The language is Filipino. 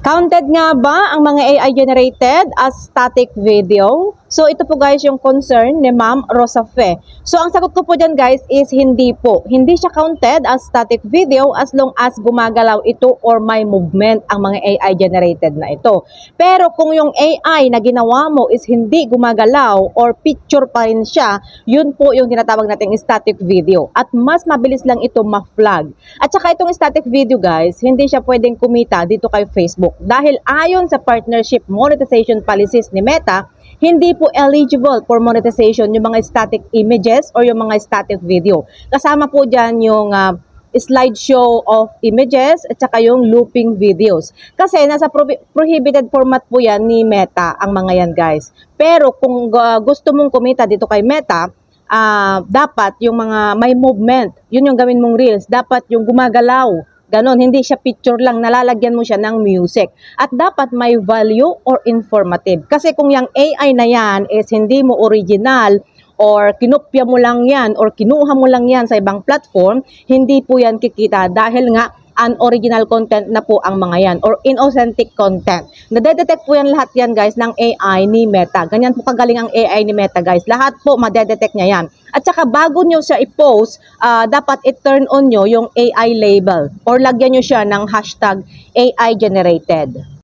Counted nga ba ang mga AI generated as static video? So ito po guys yung concern ni Ma'am Rosafe. So ang sagot ko po dyan guys is hindi po. Hindi siya counted as static video as long as gumagalaw ito or may movement ang mga AI generated na ito. Pero kung yung AI na ginawa mo is hindi gumagalaw or picture pa rin siya, yun po yung tinatawag nating static video. At mas mabilis lang ito ma-flag. At saka itong static video guys, hindi siya pwedeng kumita dito kay Facebook. Dahil ayon sa partnership monetization policies ni Meta, hindi po eligible for monetization yung mga static images or yung mga static video. Kasama po dyan yung slideshow of images at saka yung looping videos. Kasi nasa prohibited format po yan ni Meta ang mga yan guys. Pero kung gusto mong kumita dito kay Meta, dapat yung mga may movement, yun yung gawin mong reels. Dapat yung gumagalaw. Ganon, hindi siya picture lang, nalalagyan mo siya ng music. At dapat may value or informative. Kasi kung yung AI na yan is hindi mo original or kinopya mo lang yan or kinuha mo lang yan sa ibang platform, hindi po yan kikita dahil nga unoriginal content na po ang mga yan or inauthentic content. Nadedetect po yan lahat yan guys ng AI ni Meta. Ganyan po kagaling ang AI ni Meta guys. Lahat po madedetect niya yan. At saka bago nyo siya i-post, dapat i-turn on nyo yung AI label or lagyan nyo siya ng hashtag AI generated.